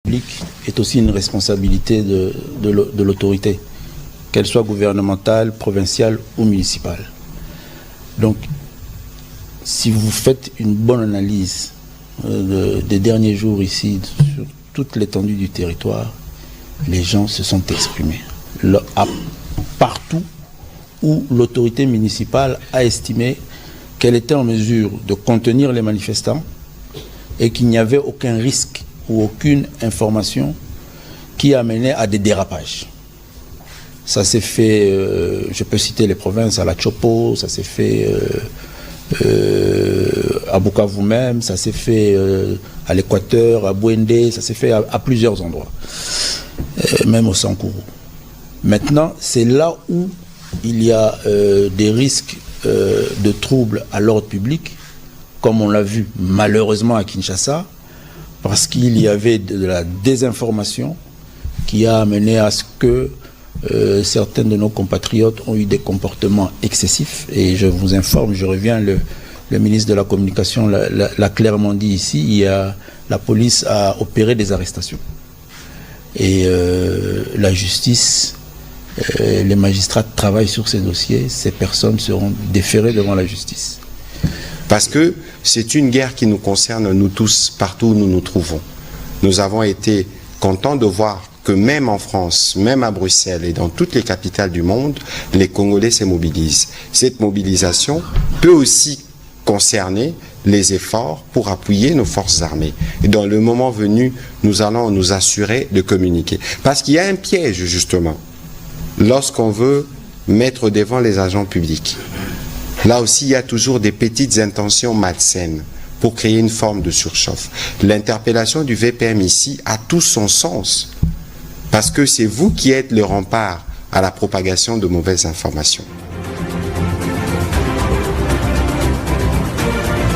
public est aussi une responsabilité de l'autorité, qu'elle soit gouvernementale, provinciale ou municipale. Donc, si vous faites une bonne analyse des derniers jours ici, sur toute l'étendue du territoire, les gens se sont exprimés. Partout où l'autorité municipale a estimé qu'elle était en mesure de contenir les manifestants et qu'il n'y avait aucun risque ou aucune information qui amenait à des dérapages. Ça s'est fait, je peux citer les provinces, à la Chopo, ça s'est fait à Bukavu même, ça s'est fait à l'Équateur, à Bouendé, ça s'est fait à plusieurs endroits, même au Sankourou. Maintenant, c'est là où il y a des risques de troubles à l'ordre public, comme on l'a vu malheureusement à Kinshasa, parce qu'il y avait de la désinformation qui a amené à ce que certains de nos compatriotes ont eu des comportements excessifs. Et je vous informe, je reviens, le ministre de la Communication l'a clairement dit ici, la police a opéré des arrestations. Et la justice, les magistrats travaillent sur ces dossiers, ces personnes seront déférées devant la justice. Parce que c'est une guerre qui nous concerne, nous tous, partout où nous nous trouvons. Nous avons été contents de voir que même en France, même à Bruxelles et dans toutes les capitales du monde, les Congolais se mobilisent. Cette mobilisation peut aussi concerner les efforts pour appuyer nos forces armées. Et dans le moment venu, nous allons nous assurer de communiquer. Parce qu'il y a un piège, justement, lorsqu'on veut mettre devant les agents publics. Là aussi, il y a toujours des petites intentions malsaines pour créer une forme de surchauffe. L'interpellation du VPM ici a tout son sens, parce que c'est vous qui êtes le rempart à la propagation de mauvaises informations.